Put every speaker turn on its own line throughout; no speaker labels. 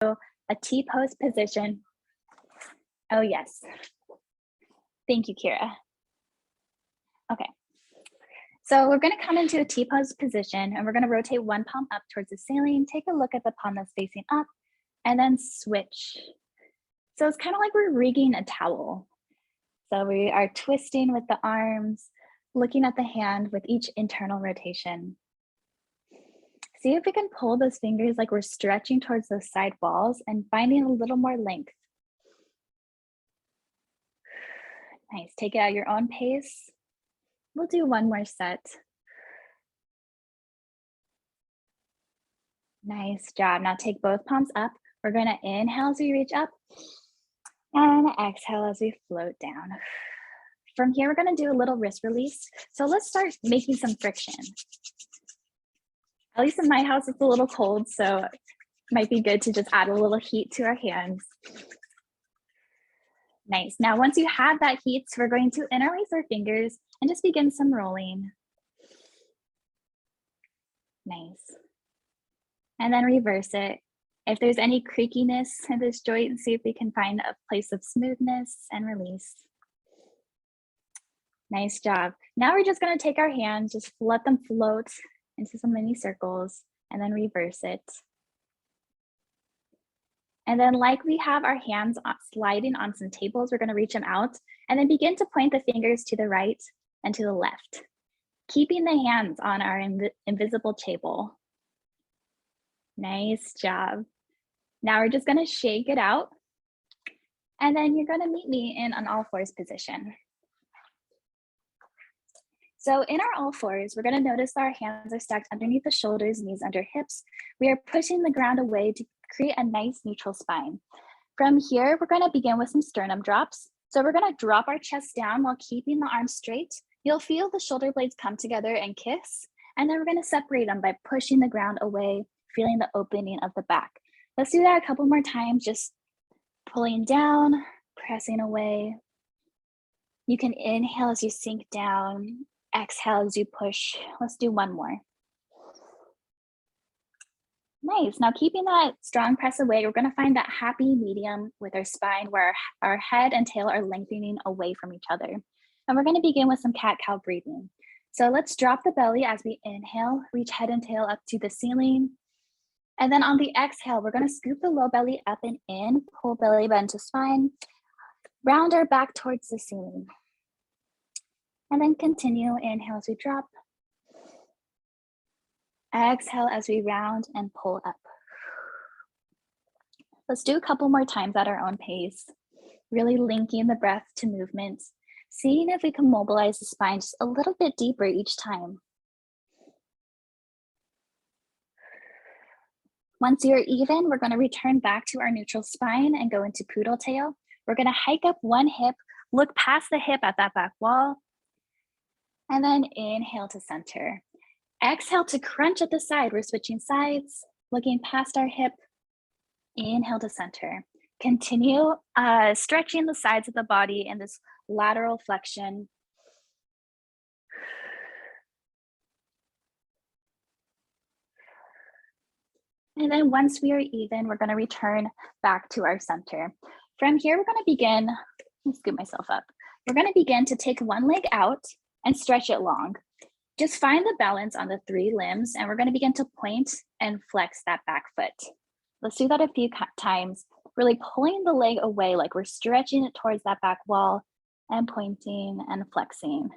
a T-pose position. Oh yes, thank you, Kira. Okay, so we're gonna come into a T-pose position and we're gonna rotate one palm up towards the ceiling, take a look at the palm that's facing up, and then switch. So it's kind of like we're rigging a towel. So we are twisting with the arms, looking at the hand with each internal rotation. See if we can pull those fingers like we're stretching towards those side walls and finding a little more length. Nice, take it at your own pace. We'll do one more set. Nice job. Now take both palms up. We're gonna inhale as we reach up and exhale as we float down. From here, we're gonna do a little wrist release. So let's start making some friction. At least in my house, it's a little cold, so it might be good to just add a little heat to our hands. Nice. Now, once you have that heat, we're going to interlace our fingers and just begin some rolling. Nice. And then reverse it. If there's any creakiness in this joint, see if we can find a place of smoothness and release. Nice job. Now we're just gonna take our hands, just let them float into some mini circles and then reverse it. And then like we have our hands sliding on some tables, we're gonna reach them out and then begin to point the fingers to the right and to the left, keeping the hands on our invisible table. Nice job. Now we're just gonna shake it out and then you're gonna meet me in an all fours position. So in our all fours, we're gonna notice that our hands are stacked underneath the shoulders, knees under hips. We are pushing the ground away to create a nice neutral spine. From here, we're gonna begin with some sternum drops. So we're gonna drop our chest down while keeping the arms straight. You'll feel the shoulder blades come together and kiss. And then we're gonna separate them by pushing the ground away, feeling the opening of the back. Let's do that a couple more times, just pulling down, pressing away. You can inhale as you sink down, exhale as you push. Let's do one more. Nice. Now keeping that strong press away, we're gonna find that happy medium with our spine where our head and tail are lengthening away from each other. And we're gonna begin with some cat-cow breathing. So let's drop the belly as we inhale, reach head and tail up to the ceiling. And then on the exhale, we're gonna scoop the low belly up and in, pull belly button to spine, round our back towards the ceiling. And then continue, inhale as we drop. Exhale as we round and pull up. Let's do a couple more times at our own pace, really linking the breath to movement, seeing if we can mobilize the spine just a little bit deeper each time. Once you're even, we're gonna return back to our neutral spine and go into poodle tail. We're gonna hike up one hip, look past the hip at that back wall, and then inhale to center. Exhale to crunch at the side. We're switching sides, looking past our hip. Inhale to center. Continue stretching the sides of the body in this lateral flexion. And then once we are even, we're gonna return back to our center. From here, we're gonna begin, let me scoop myself up. We're gonna begin to take one leg out and stretch it long. Just find the balance on the 3 limbs and we're gonna begin to point and flex that back foot. Let's do that a few times, really pulling the leg away like we're stretching it towards that back wall and pointing and flexing.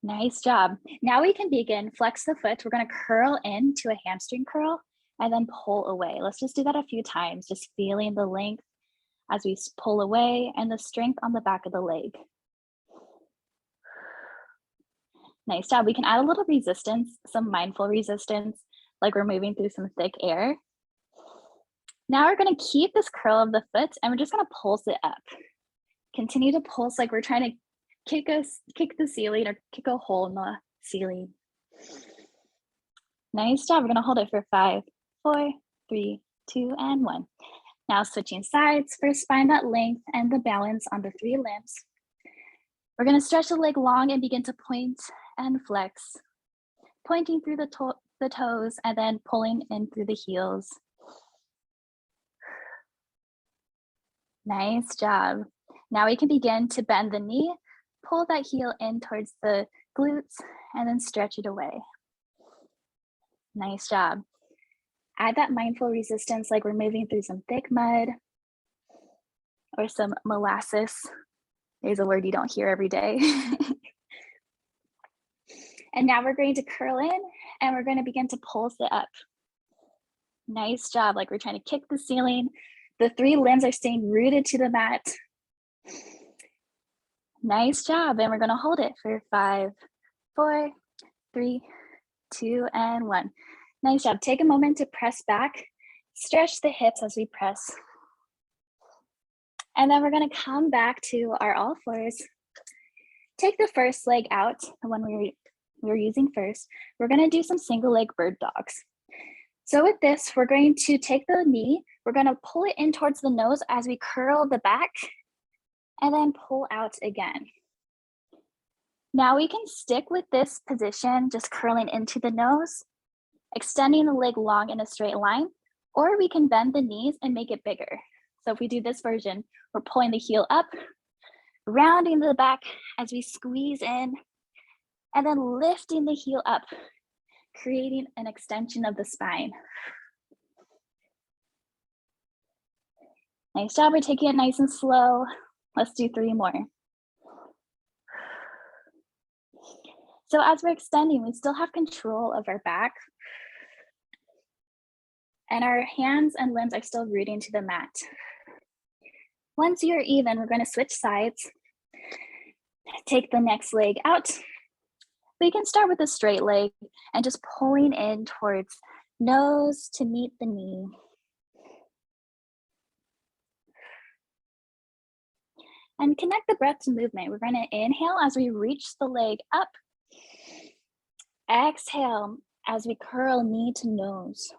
Nice job. Now we can begin, flex the foot. We're gonna curl into a hamstring curl and then pull away. Let's just do that a few times, just feeling the length as we pull away and the strength on the back of the leg. Nice job. We can add a little resistance, some mindful resistance, like we're moving through some thick air. Now we're gonna keep this curl of the foot and we're just gonna pulse it up. Continue to pulse like we're trying to kick the ceiling or kick a hole in the ceiling. Nice job. We're gonna hold it for 5, 4, 3, 2, and 1. Now switching sides. First, find that length and the balance on the 3 limbs. We're gonna stretch the leg long and begin to point and flex, pointing through the toes and then pulling in through the heels. Nice job. Now we can begin to bend the knee, pull that heel in towards the glutes, and then stretch it away. Nice job. Add that mindful resistance like we're moving through some thick mud or some molasses. There's a word you don't hear every day. And now we're going to curl in and we're going to begin to pulse it up. Nice job, like we're trying to kick the ceiling. The 3 limbs are staying rooted to the mat. Nice job, and we're gonna hold it for 5, 4, 3, 2, and 1. Nice job. Take a moment to press back, stretch the hips as we press. And then we're gonna come back to our all fours. Take the first leg out, the one we were using first. We're gonna do some single leg bird dogs. So with this, we're going to take the knee, we're gonna pull it in towards the nose as we curl the back and then pull out again. Now we can stick with this position, just curling into the nose, extending the leg long in a straight line, or we can bend the knees and make it bigger. So if we do this version, we're pulling the heel up, rounding the back as we squeeze in, and then lifting the heel up, creating an extension of the spine. Nice job, we're taking it nice and slow. Let's do 3 more. So as we're extending, we still have control of our back, and our hands and limbs are still rooting to the mat. Once you're even, we're going to switch sides. Take the next leg out. We can start with a straight leg and just pulling in towards nose to meet the knee. And connect the breath to movement. We're going to inhale as we reach the leg up. Exhale as we curl knee to nose.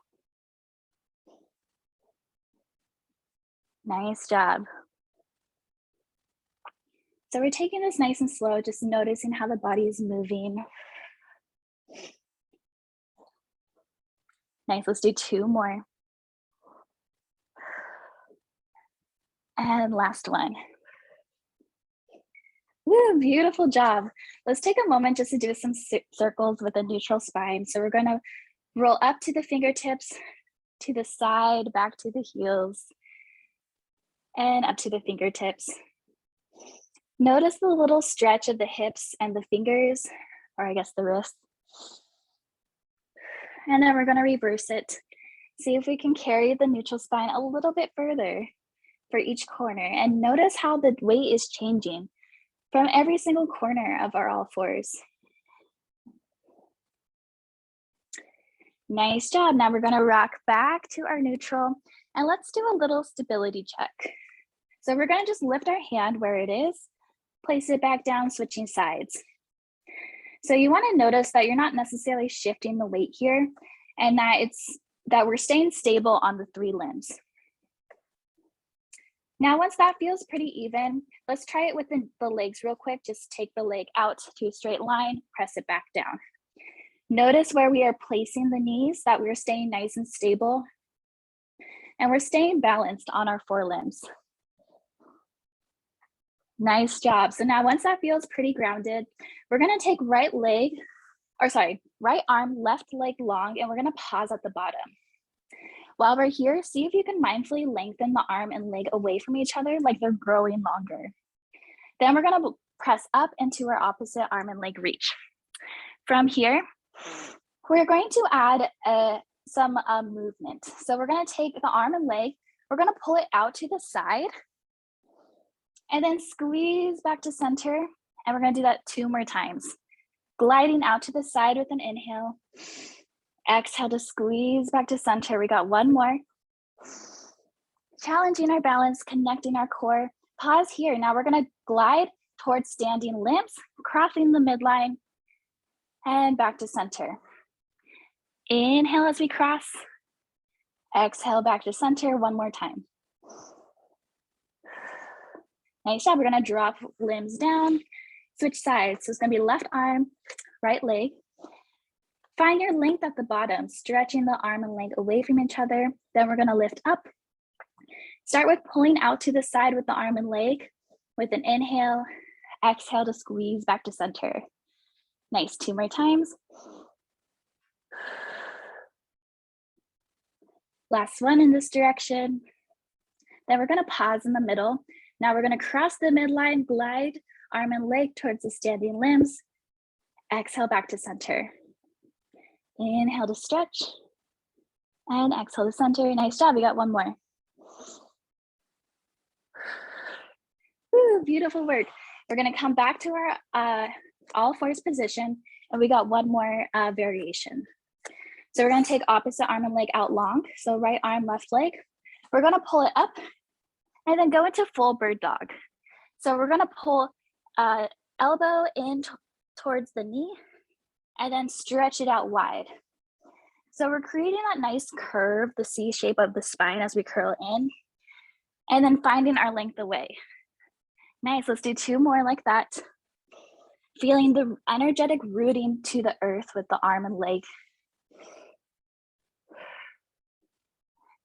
Nice job. So we're taking this nice and slow, just noticing how the body is moving. Nice, let's do 2 more. And last one. Woo, beautiful job. Let's take a moment just to do some circles with a neutral spine. So we're gonna roll up to the fingertips, to the side, back to the heels, and up to the fingertips. Notice the little stretch of the hips and the fingers, or I guess the wrists. And then we're gonna reverse it. See if we can carry the neutral spine a little bit further for each corner. And notice how the weight is changing from every single corner of our all fours. Nice job. Now we're gonna rock back to our neutral and let's do a little stability check. So we're gonna just lift our hand where it is, place it back down, switching sides. So you wanna notice that you're not necessarily shifting the weight here and that we're staying stable on the 3 limbs. Now, once that feels pretty even, let's try it with the legs real quick. Just take the leg out to a straight line, press it back down. Notice where we are placing the knees, that we're staying nice and stable, and we're staying balanced on our 4 limbs. Nice job. So now once that feels pretty grounded, we're gonna take right arm, left leg long, and we're gonna pause at the bottom. While we're here, see if you can mindfully lengthen the arm and leg away from each other like they're growing longer. Then we're gonna press up into our opposite arm and leg reach. From here, we're going to add some movement. So we're gonna take the arm and leg, we're gonna pull it out to the side, and then squeeze back to center, and we're gonna do that 2 more times. Gliding out to the side with an inhale. Exhale to squeeze back to center. We got 1 more. Challenging our balance, connecting our core. Pause here. Now we're gonna glide towards standing limbs, crossing the midline, and back to center. Inhale as we cross. Exhale back to center 1 more time. Nice job. We're gonna drop limbs down, switch sides. So it's gonna be left arm, right leg. Find your length at the bottom, stretching the arm and leg away from each other. Then we're gonna lift up, Start with pulling out to the side with the arm and leg. With an inhale, exhale to squeeze back to center. Nice, 2 more times. Last one in this direction. Then we're gonna pause in the middle. Now we're gonna cross the midline, glide arm and leg towards the standing limbs. Exhale back to center. Inhale to stretch. And exhale to center. Nice job, we got one more. Woo, beautiful work. We're gonna come back to our all fours position, and we got one more variation. So we're gonna take opposite arm and leg out long. So right arm, left leg. We're gonna pull it up and then go into full bird dog. So we're gonna pull elbow in towards the knee and then stretch it out wide. So we're creating that nice curve, the C shape of the spine as we curl in, and then finding our length away. Nice, let's do 2 more like that. Feeling the energetic rooting to the earth with the arm and leg.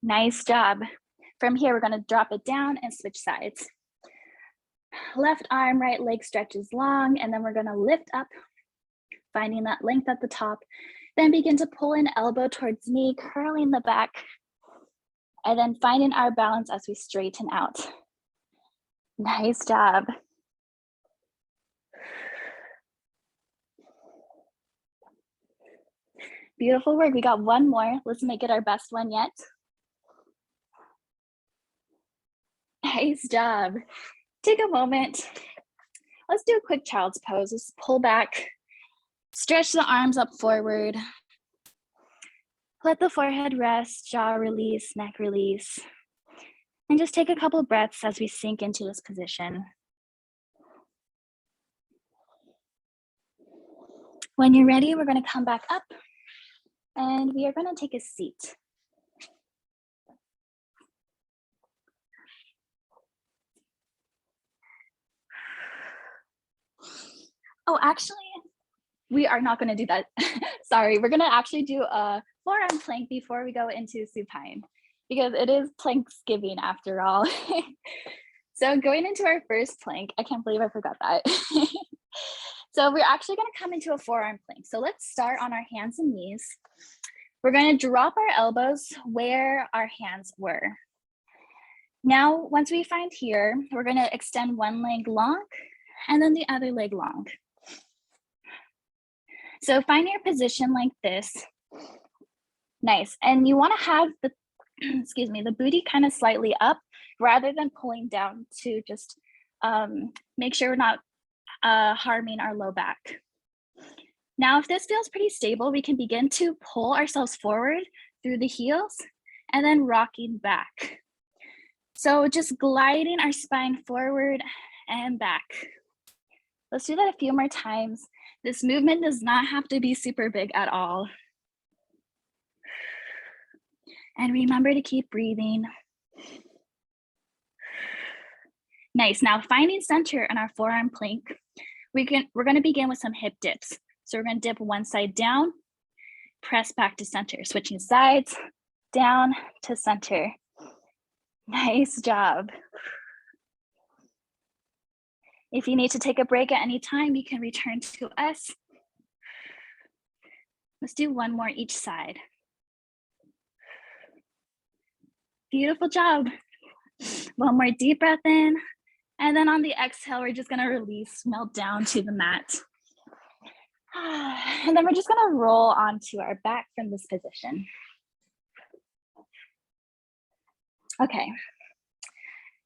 Nice job. From here, we're gonna drop it down and switch sides. Left arm, right leg stretches long, and then we're gonna lift up, finding that length at the top. Then begin to pull in elbow towards knee, curling the back, and then finding our balance as we straighten out. Nice job. Beautiful work. We got one more. Let's make it our best one yet. Nice job. Take a moment. Let's do a quick child's pose. Just pull back, stretch the arms up forward. Let the forehead rest, jaw release, neck release. And just take a couple breaths as we sink into this position. When you're ready, we're going to come back up and we are going to take a seat. Oh, actually, we are not going to do that. Sorry, we're going to actually do a forearm plank before we go into supine, because it is Planksgiving after all. So going into our first plank, I can't believe I forgot that. So we're actually going to come into a forearm plank. So let's start on our hands and knees. We're going to drop our elbows where our hands were. Now, once we find here, we're going to extend one leg long and then the other leg long. So find your position like this. Nice. And you want to have the, excuse me, the booty kind of slightly up rather than pulling down to just make sure we're not harming our low back. Now, if this feels pretty stable, we can begin to pull ourselves forward through the heels and then rocking back. So just gliding our spine forward and back. Let's do that a few more times. This movement does not have to be super big at all. And remember to keep breathing. Nice. Now finding center in our forearm plank, we're going to begin with some hip dips. So we're going to dip one side down, press back to center, switching sides, down to center. Nice job. If you need to take a break at any time, you can return to us. Let's do one more each side. Beautiful job. One more deep breath in. And then on the exhale, we're just gonna release, melt down to the mat. And then we're just gonna roll onto our back from this position. Okay,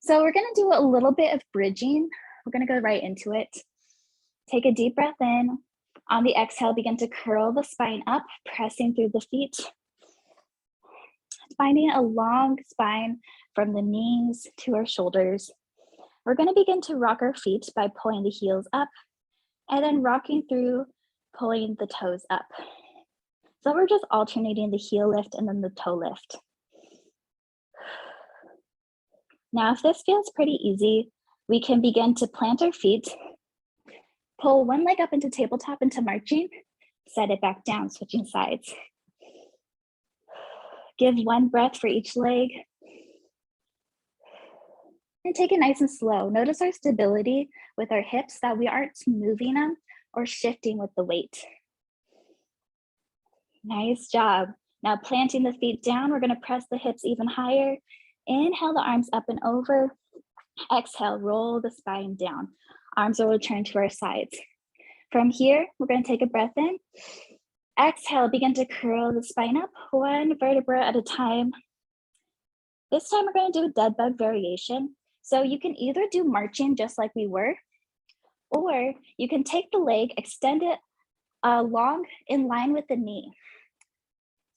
so we're gonna do a little bit of bridging. We're gonna go right into it. Take a deep breath in. On the exhale, begin to curl the spine up, pressing through the feet. Finding a long spine from the knees to our shoulders. We're gonna begin to rock our feet by pulling the heels up and then rocking through, pulling the toes up. So we're just alternating the heel lift and then the toe lift. Now, if this feels pretty easy, we can begin to plant our feet, pull one leg up into tabletop into marching, set it back down, switching sides. Give one breath for each leg. And take it nice and slow. Notice our stability with our hips, that we aren't moving them or shifting with the weight. Nice job. Now planting the feet down, we're gonna press the hips even higher. Inhale the arms up and over. Exhale, roll the spine down. Arms will return to our sides. From here, we're gonna take a breath in. Exhale, begin to curl the spine up, one vertebra at a time. This time we're gonna do a dead bug variation. So you can either do marching just like we were, or you can take the leg, extend it long in line with the knee.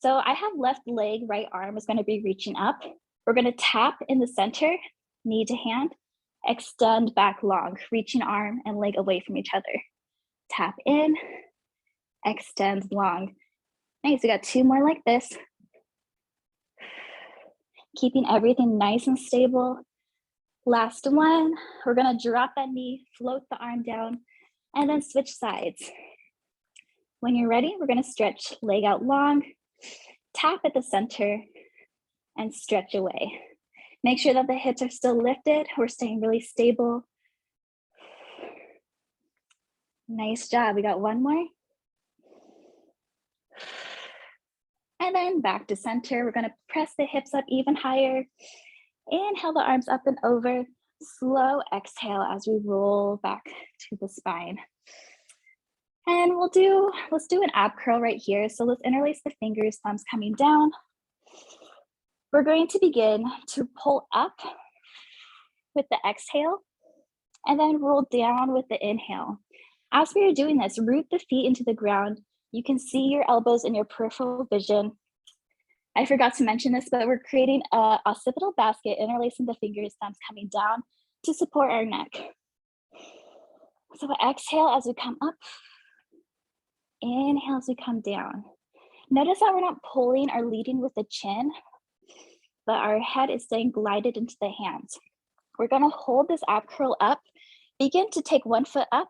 So I have left leg, right arm is gonna be reaching up. We're gonna tap in the center, knee to hand, extend back long, reaching arm and leg away from each other. Tap in, extend long. Nice, we got two more like this. Keeping everything nice and stable. Last one, we're gonna drop that knee, float the arm down, and then switch sides. When you're ready, we're gonna stretch leg out long, tap at the center, and stretch away. Make sure that the hips are still lifted. We're staying really stable. Nice job, we got one more. And then back to center. We're gonna press the hips up even higher. Inhale the arms up and over. Slow exhale as we roll back to the spine. And let's do an ab curl right here. So let's interlace the fingers, thumbs coming down. We're going to begin to pull up with the exhale and then roll down with the inhale. As we are doing this, root the feet into the ground. You can see your elbows in your peripheral vision. I forgot to mention this, but we're creating a occipital basket, interlacing the fingers, thumbs coming down to support our neck. So exhale as we come up. Inhale as we come down. Notice that we're not pulling or leading with the chin, but our head is staying glided into the hands. We're gonna hold this ab curl up, begin to take one foot up,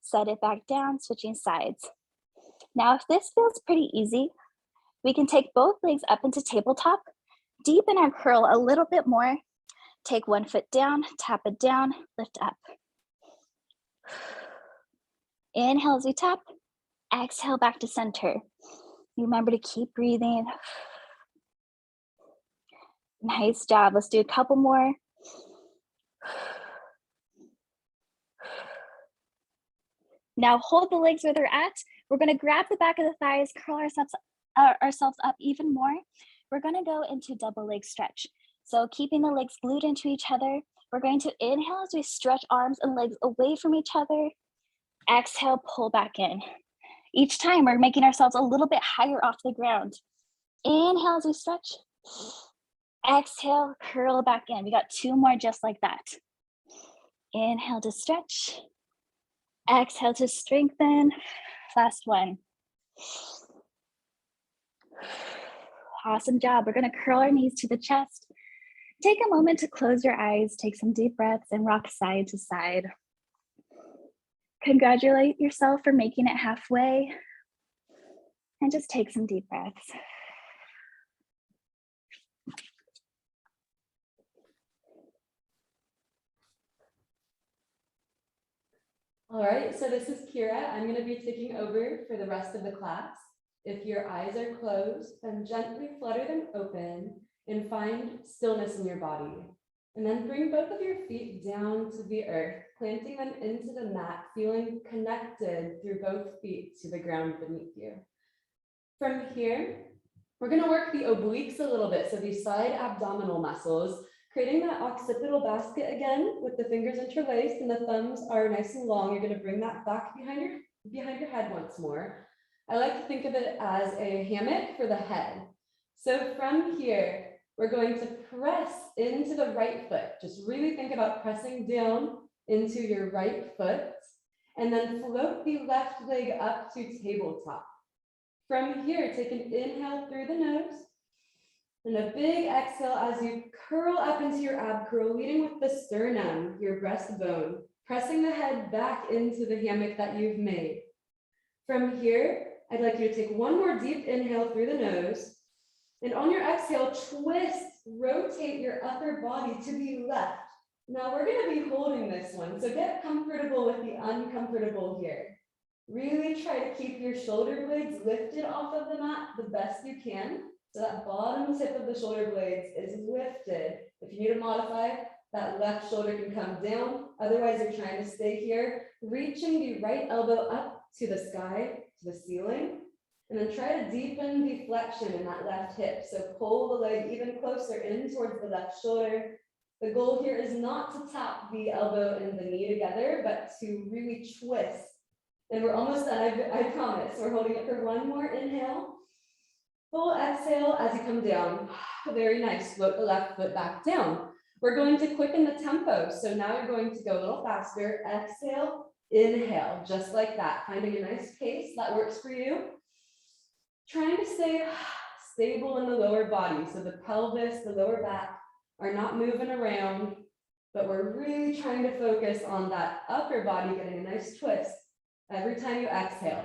set it back down, switching sides. Now, if this feels pretty easy, we can take both legs up into tabletop, deepen our curl a little bit more, take one foot down, tap it down, lift up. Inhale as we tap, exhale back to center. Remember to keep breathing. Nice job, let's do a couple more. Now hold the legs where they're at. We're gonna grab the back of the thighs, curl ourselves up even more. We're gonna go into double leg stretch. So keeping the legs glued into each other, we're going to inhale as we stretch arms and legs away from each other. Exhale, pull back in. Each time we're making ourselves a little bit higher off the ground. Inhale as we stretch. Exhale, curl back in. We got two more just like that. Inhale to stretch. Exhale to strengthen. Last one. Awesome job. We're gonna curl our knees to the chest. Take a moment to close your eyes, take some deep breaths, and rock side to side. Congratulate yourself for making it halfway, and just take some deep breaths.
All right, so this is Kira. I'm going to be taking over for the rest of the class. If your eyes are closed, then gently flutter them open and find stillness in your body. And then bring both of your feet down to the earth, planting them into the mat, feeling connected through both feet to the ground beneath you. From here, we're going to work the obliques a little bit, so these side abdominal muscles, creating that occipital basket again with the fingers interlaced and the thumbs are nice and long. You're going to bring that back behind your head once more. I like to think of it as a hammock for the head. So from here, we're going to press into the right foot. Just really think about pressing down into your right foot and then float the left leg up to tabletop. From here, take an inhale through the nose and a big exhale as you curl up into your ab curl, leading with the sternum, your breastbone, pressing the head back into the hammock that you've made. From here, I'd like you to take one more deep inhale through the nose. And on your exhale, twist, rotate your upper body to the left. Now we're going to be holding this one. So get comfortable with the uncomfortable here. Really try to keep your shoulder blades lifted off of the mat the best you can. So that bottom tip of the shoulder blades is lifted. If you need to modify, that left shoulder can come down. Otherwise, you're trying to stay here, reaching the right elbow up to the sky, to the ceiling. And then try to deepen the flexion in that left hip. So pull the leg even closer in towards the left shoulder. The goal here is not to tap the elbow and the knee together, but to really twist. And we're almost done, I promise. We're holding it for one more inhale. Full exhale as you come down. Very nice. Float the left foot back down. We're going to quicken the tempo. So now you're going to go a little faster. Exhale, inhale, just like that. Finding a nice pace that works for you. Trying to stay stable in the lower body. So the pelvis, the lower back are not moving around, but we're really trying to focus on that upper body getting a nice twist every time you exhale.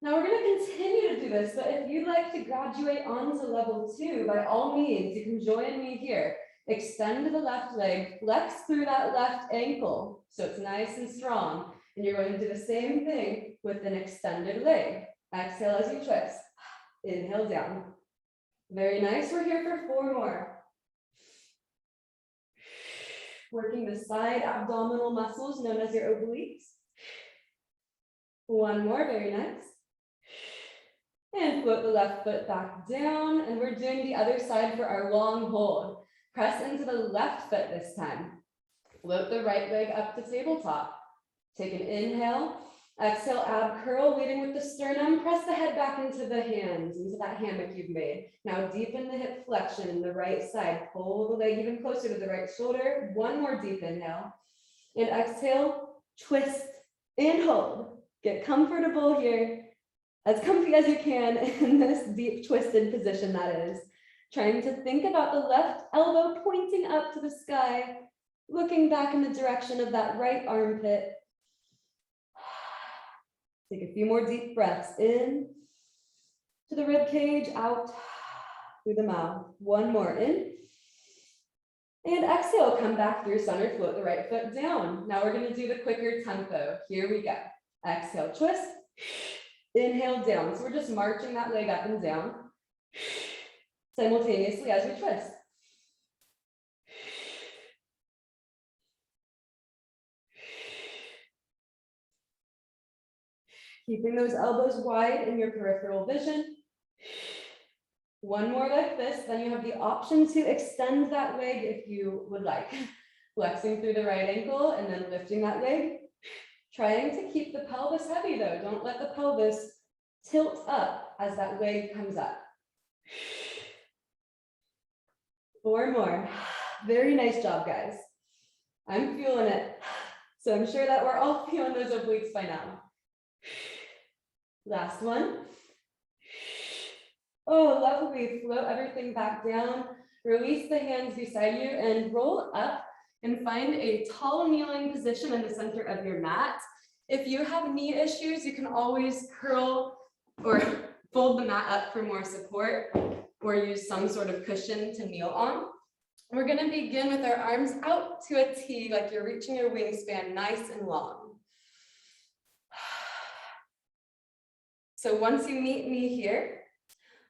Now we're going to continue to do this, but if you'd like to graduate onto level 2, by all means, you can join me here. Extend the left leg, flex through that left ankle so it's nice and strong. And you're going to do the same thing with an extended leg. Exhale as you twist. Inhale down. Very nice. We're here for 4 more. Working the side abdominal muscles known as your obliques. 1 more. Very nice. And float the left foot back down. And we're doing the other side for our long hold. Press into the left foot this time. Float the right leg up to tabletop. Take an inhale. Exhale, ab curl, leading with the sternum. Press the head back into the hands, into that hammock you've made. Now deepen the hip flexion in the right side. Pull the leg even closer to the right shoulder. 1 more deep inhale. And exhale, twist and hold. Get comfortable here. As comfy as you can in this deep twisted position that is. Trying to think about the left elbow pointing up to the sky, looking back in the direction of that right armpit. Take a few more deep breaths in to the rib cage, out through the mouth. 1 more in. And exhale, come back through center, float the right foot down. Now we're going to do the quicker tempo. Here we go. Exhale, twist. Inhale down. So we're just marching that leg up and down simultaneously as we twist. Keeping those elbows wide in your peripheral vision. 1 more like this, then you have the option to extend that leg if you would like. Flexing through the right ankle and then lifting that leg. Trying to keep the pelvis heavy though. Don't let the pelvis tilt up as that leg comes up. 4 more. Very nice job, guys. I'm feeling it. So I'm sure that we're all feeling those obliques by now. Last one. Oh, lovely. Float everything back down. Release the hands beside you and roll up and find a tall kneeling position in the center of your mat. If you have knee issues, you can always curl or fold the mat up for more support or use some sort of cushion to kneel on. We're going to begin with our arms out to a T, like you're reaching your wingspan nice and long. So once you meet me here,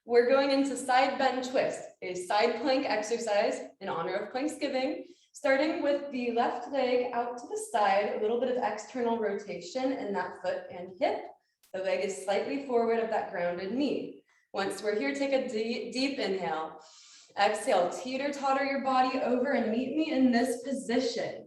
we're going into side bend twist, a side plank exercise in honor of Planksgiving, starting with the left leg out to the side, a little bit of external rotation in that foot and hip. The leg is slightly forward of that grounded knee. Once we're here, take a deep inhale. Exhale, teeter-totter your body over and meet me in this position.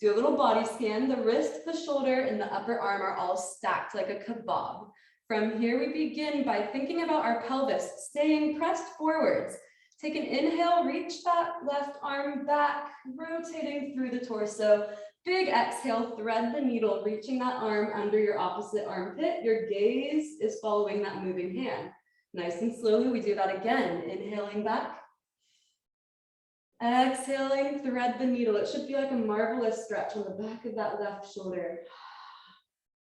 Do a little body scan. The wrist, the shoulder, and the upper arm are all stacked like a kebab. From here, we begin by thinking about our pelvis, staying pressed forwards. Take an inhale, reach that left arm back, rotating through the torso. Big exhale, thread the needle, reaching that arm under your opposite armpit. Your gaze is following that moving hand. Nice and slowly, we do that again. Inhaling back. Exhaling, thread the needle. It should feel like a marvelous stretch on the back of that left shoulder.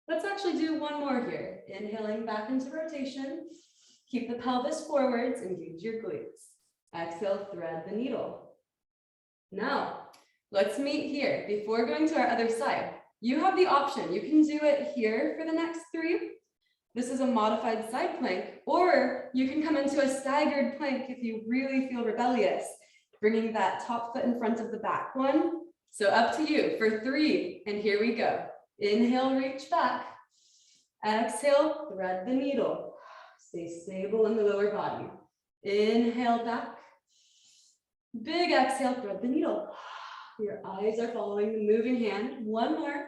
Let's actually do 1 more here. Inhaling back into rotation. Keep the pelvis forwards, engage your glutes. Exhale, thread the needle. Now, let's meet here. Before going to our other side, you have the option. You can do it here for the next 3. This is a modified side plank, or you can come into a staggered plank if you really feel rebellious, bringing that top foot in front of the back one. So up to you for 3, and here we go. Inhale, reach back. Exhale, thread the needle. Stay stable in the lower body. Inhale back. Big exhale, thread the needle. Your eyes are following the moving hand. 1 more.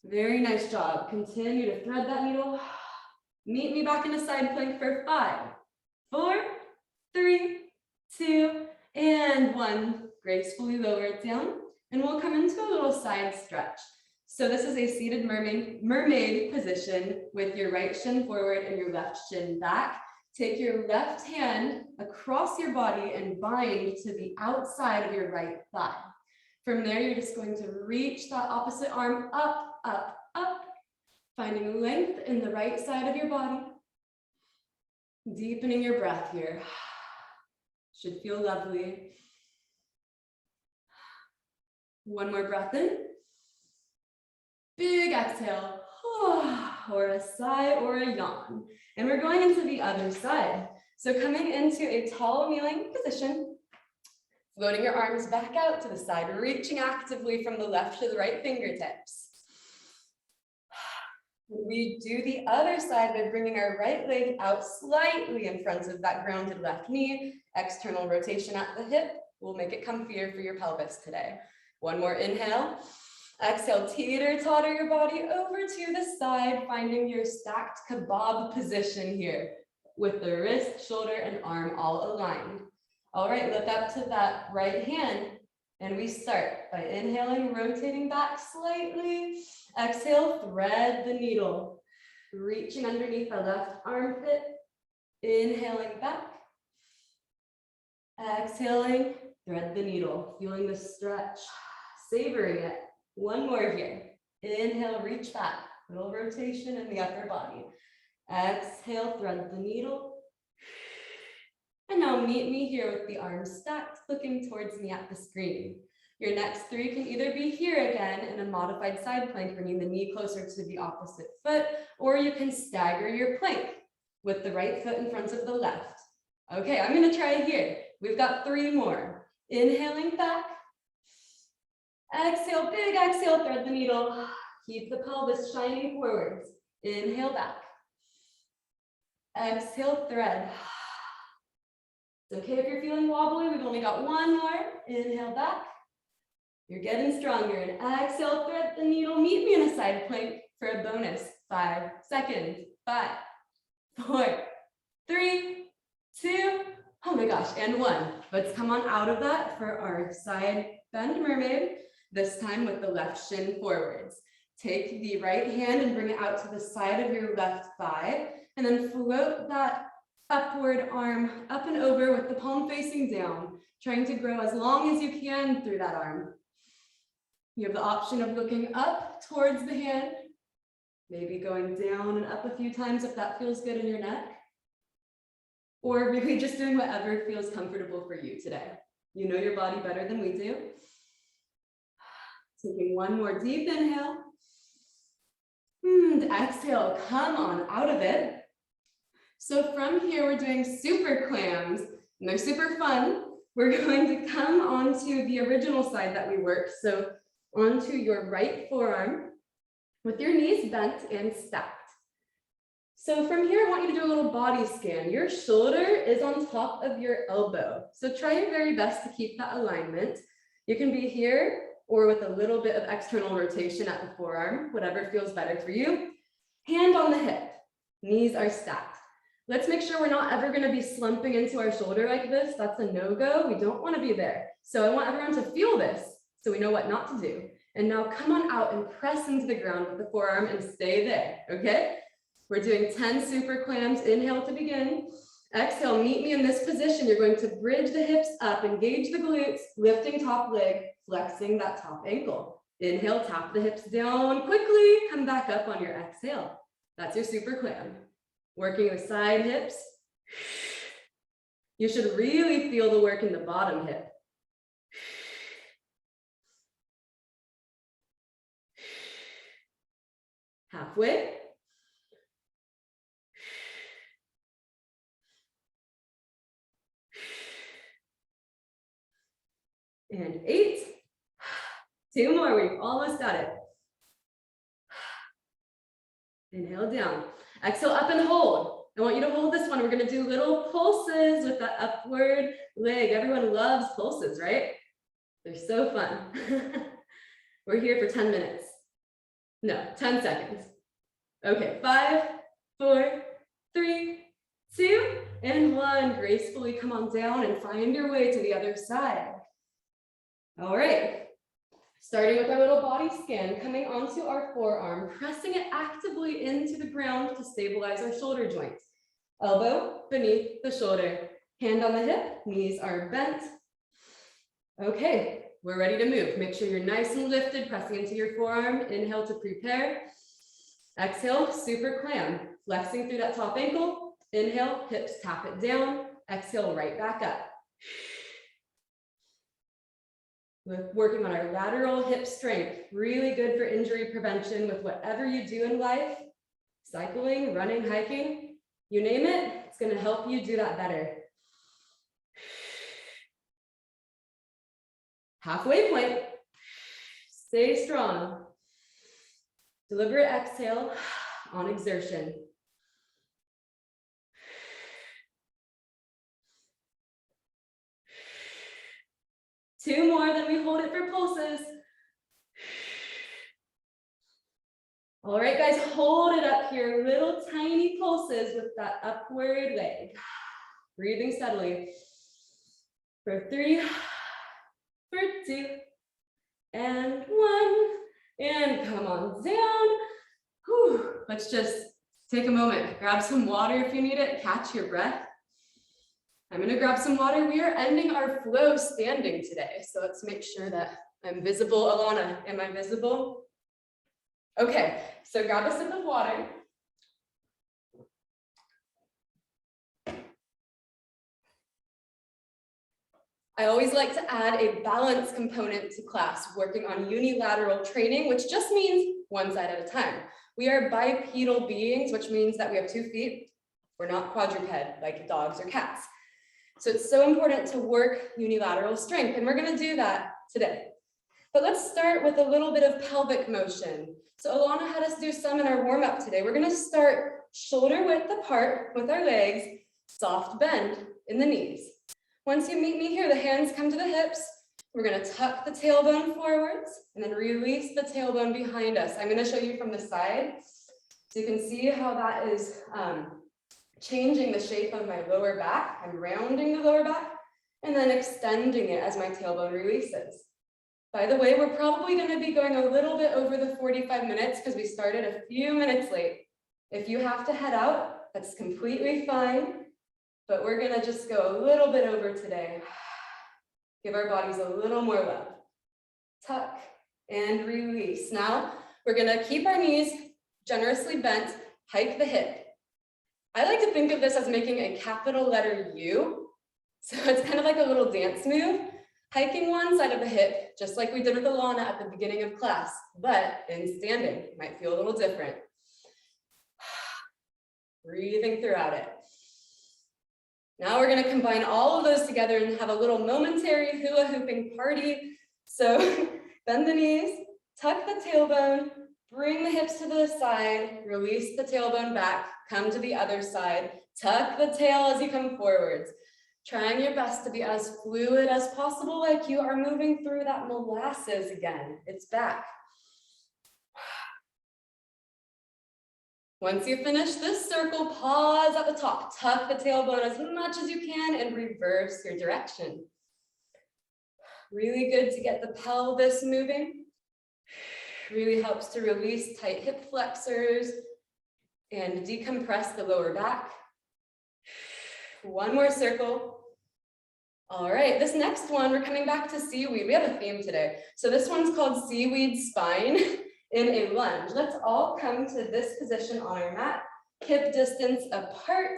Very nice job. Continue to thread that needle. Meet me back in a side plank for 5, 4, 3, 2, and 1. Gracefully lower it down, and we'll come into a little side stretch. So this is a seated mermaid position with your right shin forward and your left shin back. Take your left hand across your body and bind to the outside of your right thigh. From there, you're just going to reach that opposite arm up, up, up, finding length in the right side of your body. Deepening your breath here. Should feel lovely. 1 more breath in. Big exhale, or a sigh or a yawn. And we're going into the other side. So coming into a tall kneeling position, floating your arms back out to the side, reaching actively from the left to the right fingertips. We do the other side by bringing our right leg out slightly in front of that grounded left knee. External rotation at the hip will make it comfier for your pelvis today. 1 more inhale. Exhale, teeter-totter your body over to the side, finding your stacked kebab position here with the wrist, shoulder, and arm all aligned. All right, look up to that right hand, and we start by inhaling, rotating back slightly. Exhale, thread the needle, reaching underneath the left armpit, inhaling back. Exhaling, thread the needle, feeling the stretch, savoring it. 1 more here. Inhale, reach back, little rotation in the upper body. Exhale, thread the needle. And now meet me here with the arms stacked, looking towards me at the screen. Your next 3 can either be here again in a modified side plank, bringing the knee closer to the opposite foot, or you can stagger your plank with the right foot in front of the left. Okay, I'm gonna try here. We've got 3 more. Inhaling back. Exhale, big exhale, thread the needle. Keep the pelvis shining forwards. Inhale back. Exhale, thread. It's okay if you're feeling wobbly. We've only got 1 more. Inhale back. You're getting stronger. And exhale, thread the needle. Meet me in a side plank for a bonus 5 seconds. 5, 4, 3, 2, oh my gosh, and 1. Let's come on out of that for our side bend mermaid. This time with the left shin forwards. Take the right hand and bring it out to the side of your left thigh, and then float that upward arm up and over with the palm facing down, trying to grow as long as you can through that arm. You have the option of looking up towards the hand, maybe going down and up a few times if that feels good in your neck, or really just doing whatever feels comfortable for you today. You know your body better than we do. Taking 1 more deep inhale. And exhale, come on out of it. So from here, we're doing super clams, and they're super fun. We're going to come onto the original side that we worked. So onto your right forearm with your knees bent and stacked. So from here, I want you to do a little body scan. Your shoulder is on top of your elbow. So try your very best to keep that alignment. You can be here or with a little bit of external rotation at the forearm, whatever feels better for you. Hand on the hip, knees are stacked. Let's make sure we're not ever gonna be slumping into our shoulder like this. That's a no-go, we don't wanna be there. So I want everyone to feel this so we know what not to do. And now come on out and press into the ground with the forearm and stay there, okay? We're doing 10 super clams, inhale to begin. Exhale, meet me in this position. You're going to bridge the hips up, engage the glutes, lifting top leg, flexing that top ankle. Inhale, tap the hips down quickly, come back up on your exhale. That's your super clam. Working the side hips. You should really feel the work in the bottom hip. Halfway. And 8. 2 more, we've almost got it. Inhale down. Exhale up and hold. I want you to hold this one. We're gonna do little pulses with the upward leg. Everyone loves pulses, right? They're so fun. We're here for 10 minutes. No, 10 seconds. Okay, 5, 4, 3, 2, and 1. Gracefully come on down and find your way to the other side. All right. Starting with our little body scan, coming onto our forearm, pressing it actively into the ground to stabilize our shoulder joints. Elbow beneath the shoulder, hand on the hip, knees are bent. Okay, we're ready to move. Make sure you're nice and lifted, pressing into your forearm. Inhale to prepare. Exhale, super clam, flexing through that top ankle. Inhale, hips tap it down. Exhale, right back up. We're working on our lateral hip strength, really good for injury prevention with whatever you do in life, cycling, running, hiking, you name it, it's going to help you do that better. Halfway point, stay strong. Deliberate exhale on exertion. Two more, then we hold it for pulses. All right, guys, hold it up here. Little tiny pulses with that upward leg. Breathing steadily. For 3, for 2, and 1. And come on down. Whew. Let's just take a moment. Grab some water if you need it. Catch your breath. I'm going to grab some water. We are ending our flow standing today. So let's make sure that I'm visible. Alana, am I visible? Okay, so grab a sip of water. I always like to add a balance component to class, working on unilateral training, which just means one side at a time. We are bipedal beings, which means that we have 2 feet. We're not quadruped like dogs or cats. So it's so important to work unilateral strength, and we're going to do that today. But let's start with a little bit of pelvic motion. So Alana had us do some in our warm-up today. We're going to start shoulder width apart with our legs, soft bend in the knees. Once you meet me here, the hands come to the hips. We're going to tuck the tailbone forwards and then release the tailbone behind us. I'm going to show you from the side so you can see how that is changing the shape of my lower back. I'm rounding the lower back and then extending it as my tailbone releases. By the way, we're probably going to be going a little bit over the 45 minutes because we started a few minutes late. If you have to head out, that's completely fine, but we're going to just go a little bit over today. Give our bodies a little more love. Tuck and release. Now, we're going to keep our knees generously bent, hike the hip. I like to think of this as making a capital letter U. So it's kind of like a little dance move, hiking one side of the hip, just like we did with Alana at the beginning of class, but in standing. It might feel a little different. Breathing throughout it. Now we're going to combine all of those together and have a little momentary hula hooping party. So bend the knees, tuck the tailbone, bring the hips to the side, release the tailbone back, come to the other side, tuck the tail as you come forwards. Trying your best to be as fluid as possible, like you are moving through that molasses again. It's back. Once you finish this circle, pause at the top, tuck the tailbone as much as you can and reverse your direction. Really good to get the pelvis moving. Really helps to release tight hip flexors and decompress the lower back. One more circle. All right, this next one, we're coming back to seaweed. We have a theme today. So this one's called seaweed spine in a lunge. Let's all come to this position on our mat, hip distance apart.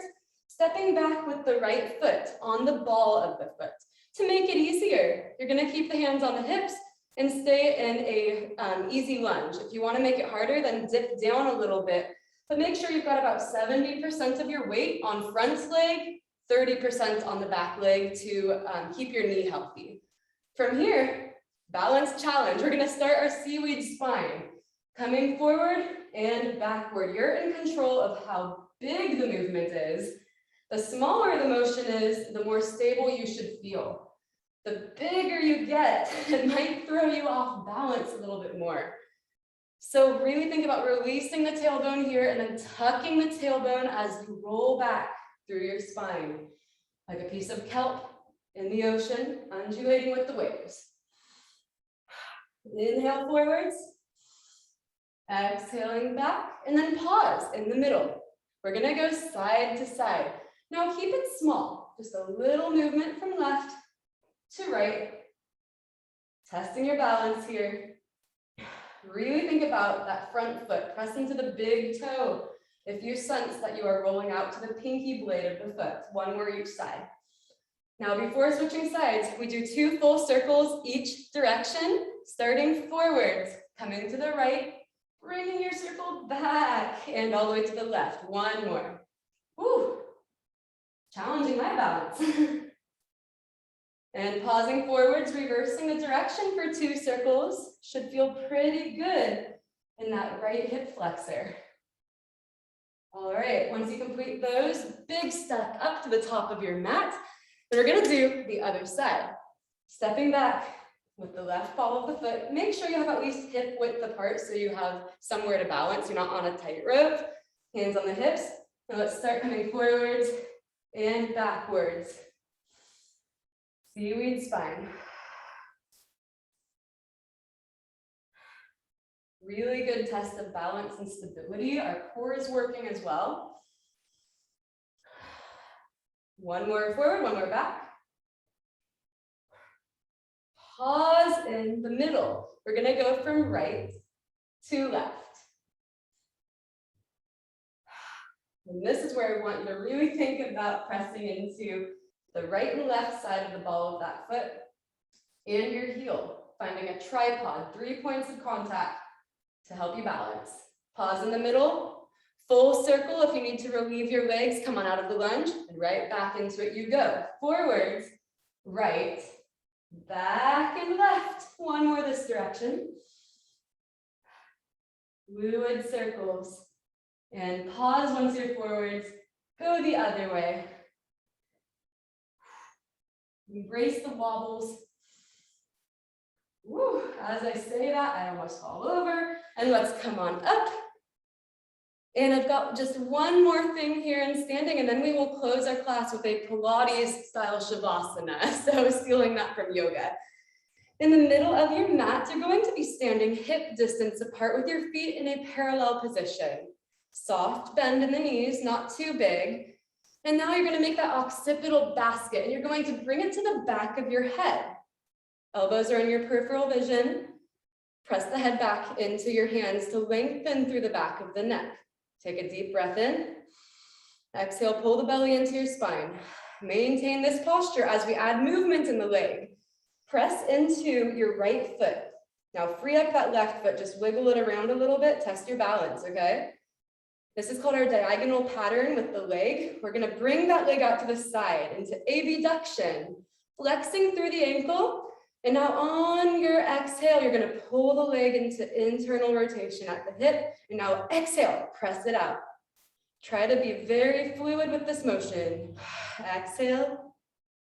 Stepping back with the right foot on the ball of the foot. To make it easier, you're gonna keep the hands on the hips and stay in a easy lunge. If you wanna make it harder, then dip down a little bit, but make sure you've got about 70% of your weight on front leg, 30% on the back leg to keep your knee healthy. From here, balance challenge. We're gonna start our seaweed spine. Coming forward and backward. You're in control of how big the movement is. The smaller the motion is, the more stable you should feel. The bigger you get, it might throw you off balance a little bit more. So really think about releasing the tailbone here and then tucking the tailbone as you roll back through your spine, like a piece of kelp in the ocean, undulating with the waves. Inhale forwards, exhaling back, and then pause in the middle. We're gonna go side to side. Now keep it small, just a little movement from left to right. Testing your balance here. Really think about that front foot, press into the big toe. If you sense that you are rolling out to the pinky blade of the foot, one more each side. Now before switching sides, we do 2 full circles each direction, starting forwards, coming to the right, bringing your circle back and all the way to the left. One more. Woo. Challenging my balance. And pausing forwards, reversing the direction for 2 circles. Should feel pretty good in that right hip flexor. All right, once you complete those, big step up to the top of your mat. Then we're gonna do the other side. Stepping back with the left ball of the foot. Make sure you have at least hip width apart so you have somewhere to balance. You're not on a tightrope. Hands on the hips. Now let's start coming forwards and backwards. Seaweed spine. Really good test of balance and stability. Our core is working as well. One more forward, one more back. Pause in the middle. We're gonna go from right to left. And this is where I want you to really think about pressing into the right and left side of the ball of that foot and your heel, finding a tripod, 3 points of contact to help you balance. Pause in the middle, full circle. If you need to relieve your legs, come on out of the lunge and right back into it you go. Forwards, right, back and left. One more this direction. Fluid circles. And pause once you're forwards, go the other way. Embrace the wobbles. Woo. As I say that, I almost fall over. And let's come on up. And I've got just one more thing here in standing, and then we will close our class with a Pilates style Shavasana. So I was stealing that from yoga. In the middle of your mat, you're going to be standing hip distance apart with your feet in a parallel position. Soft bend in the knees, not too big. And now you're going to make that occipital basket, and you're going to bring it to the back of your head. Elbows are in your peripheral vision. Press the head back into your hands to lengthen through the back of the neck. Take a deep breath in. Exhale, pull the belly into your spine. Maintain this posture as we add movement in the leg. Press into your right foot. Now free up that left foot, just wiggle it around a little bit, test your balance, okay? This is called our diagonal pattern with the leg. We're gonna bring that leg out to the side into abduction, flexing through the ankle. And now on your exhale, you're gonna pull the leg into internal rotation at the hip. And now exhale, press it out. Try to be very fluid with this motion. Exhale.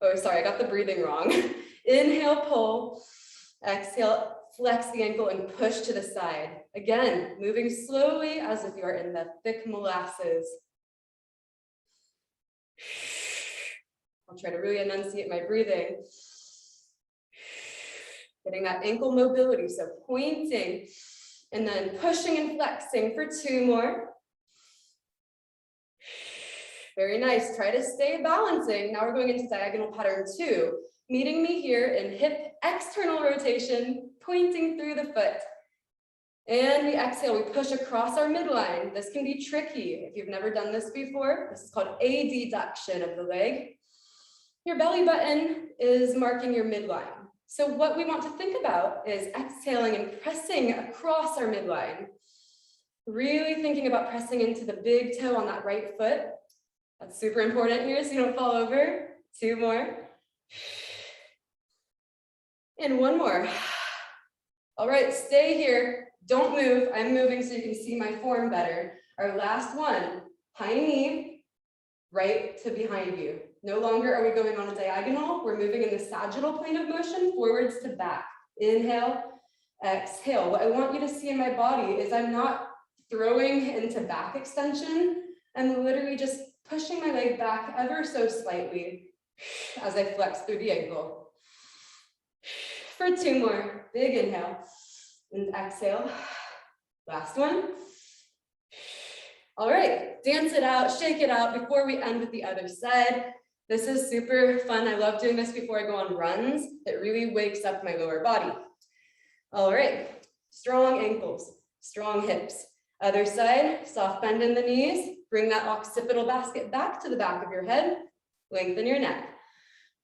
Oh, sorry, I got the breathing wrong. Inhale, pull. Exhale, flex the ankle and push to the side. Again, moving slowly as if you are in the thick molasses. I'll try to really enunciate my breathing. Getting that ankle mobility, so pointing and then pushing and flexing for 2 more. Very nice, try to stay balancing. Now we're going into diagonal pattern 2. Meeting me here in hip external rotation, pointing through the foot. And we exhale, we push across our midline. This can be tricky. If you've never done this before, this is called adduction of the leg. Your belly button is marking your midline. So what we want to think about is exhaling and pressing across our midline. Really thinking about pressing into the big toe on that right foot. That's super important here so you don't fall over. 2 more. And 1 more. All right, stay here. Don't move. I'm moving so you can see my form better. Our last one, high knee, right to behind you. No longer are we going on a diagonal. We're moving in the sagittal plane of motion, forwards to back. Inhale, exhale. What I want you to see in my body is I'm not throwing into back extension. I'm literally just pushing my leg back ever so slightly as I flex through the ankle. For 2 more, big inhale and exhale. Last one. All right, dance it out, shake it out before we end with the other side. This is super fun. I love doing this before I go on runs. It really wakes up my lower body. All right, strong ankles, strong hips. Other side, soft bend in the knees. Bring that occipital basket back to the back of your head. Lengthen your neck.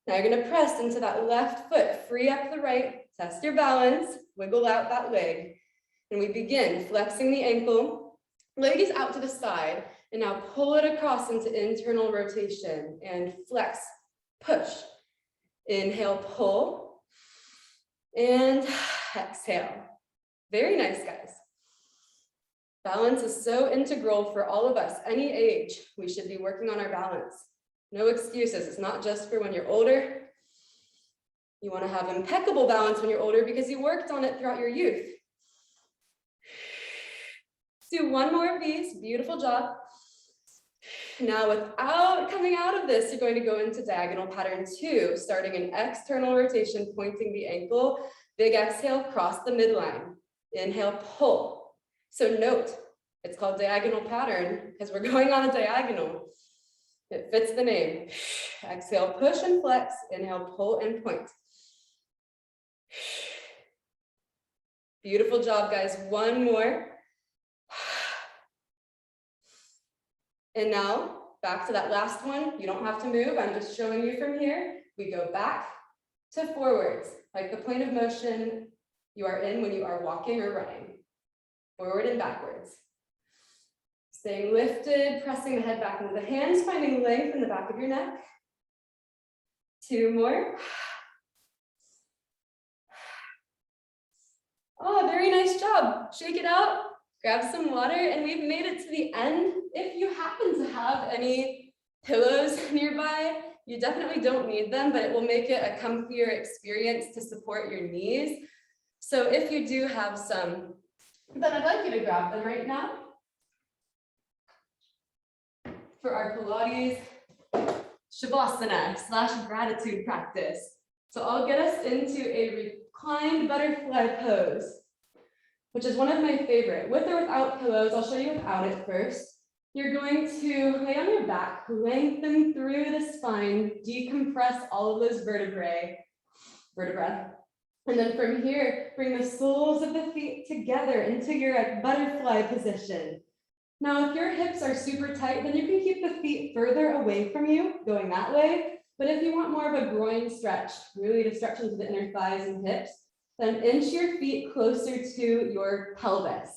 Now you're gonna press into that left foot, free up the right, test your balance, wiggle out that leg. And we begin flexing the ankle, leg is out to the side, and now pull it across into internal rotation and flex, push. Inhale, pull, and exhale. Very nice, guys. Balance is so integral for all of us, any age. We should be working on our balance. No excuses. It's not just for when you're older. You want to have impeccable balance when you're older because you worked on it throughout your youth. Let's do 1 more of these. Beautiful job. Now, without coming out of this, you're going to go into diagonal pattern 2, starting an external rotation, pointing the ankle. Big exhale, cross the midline. Inhale, pull. So note, it's called diagonal pattern because we're going on a diagonal. It fits the name. Exhale, push and flex. Inhale, pull and point. Beautiful job, guys. 1 more. And now back to that last one. You don't have to move. I'm just showing you from here. We go back to forwards, like the plane of motion you are in when you are walking or running. Forward and backwards. Staying lifted, pressing the head back into the hands, finding length in the back of your neck. 2 more. Oh, very nice job. Shake it out, grab some water, and we've made it to the end. If you happen to have any pillows nearby, you definitely don't need them, but it will make it a comfier experience to support your knees. So if you do have some, then I'd like you to grab them right now for our Pilates Shavasana / gratitude practice. So I'll get us into a reclined butterfly pose, which is one of my favorite. With or without pillows, I'll show you without it first. You're going to lay on your back, lengthen through the spine, decompress all of those vertebrae. And then from here, bring the soles of the feet together into your butterfly position. Now, if your hips are super tight, then you can keep the feet further away from you, going that way. But if you want more of a groin stretch, really to stretch into the inner thighs and hips, then inch your feet closer to your pelvis.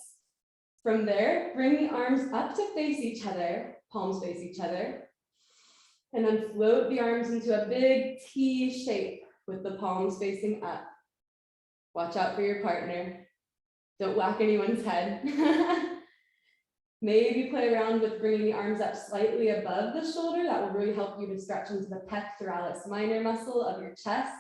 From there, bring the arms up to face each other, palms face each other, and then float the arms into a big T shape with the palms facing up. Watch out for your partner. Don't whack anyone's head. Maybe play around with bringing the arms up slightly above the shoulder. That will really help you to stretch into the pectoralis minor muscle of your chest.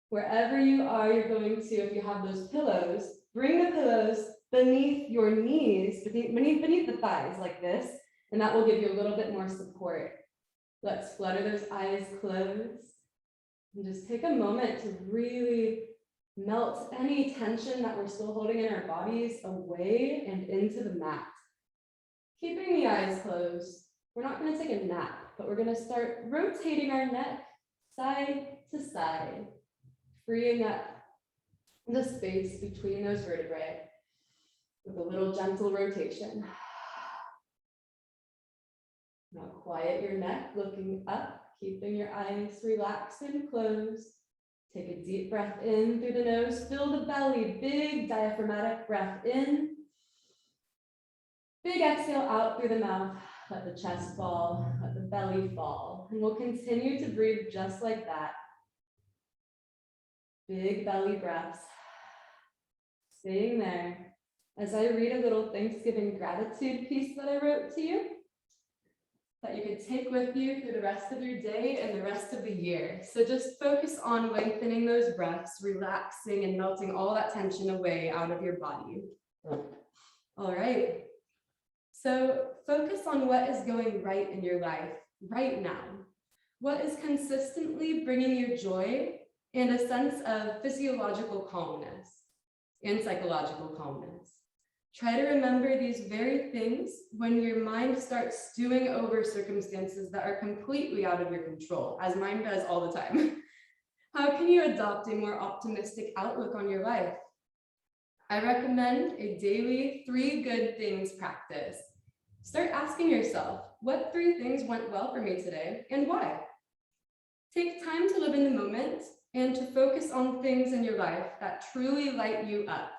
Wherever you are, you're going to, if you have those pillows, bring the pillows beneath your knees, beneath the thighs like this, and that will give you a little bit more support. Let's flutter those eyes closed and just take a moment to really melt any tension that we're still holding in our bodies away and into the mat. Keeping the eyes closed, we're not going to take a nap, but we're going to start rotating our neck side to side, freeing up the space between those vertebrae. with a little gentle rotation. Now quiet your neck, looking up, keeping your eyes relaxed and closed. Take a deep breath in through the nose, fill the belly, big diaphragmatic breath in. Big exhale out through the mouth, let the chest fall, let the belly fall. And we'll continue to breathe just like that. Big belly breaths, staying there. As I read a little Thanksgiving gratitude piece that I wrote to you, that you could take with you through the rest of your day and the rest of the year. So just focus on lengthening those breaths, relaxing and melting all that tension away out of your body. All right. So focus on what is going right in your life right now. What is consistently bringing you joy and a sense of physiological calmness and psychological calmness. Try to remember these very things when your mind starts stewing over circumstances that are completely out of your control, as mine does all the time. How can you adopt a more optimistic outlook on your life? I recommend a daily 3 good things practice. Start asking yourself, what 3 things went well for me today and why? Take time to live in the moment and to focus on things in your life that truly light you up.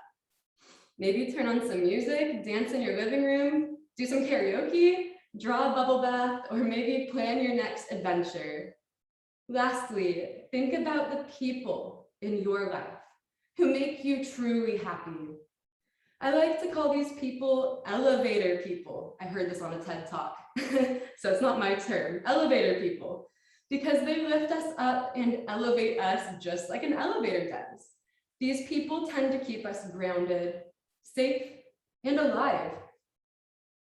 Maybe turn on some music, dance in your living room, do some karaoke, draw a bubble bath, or maybe plan your next adventure. Lastly, think about the people in your life who make you truly happy. I like to call these people elevator people. I heard this on a TED Talk, so it's not my term, elevator people, because they lift us up and elevate us just like an elevator does. These people tend to keep us grounded, safe, and alive.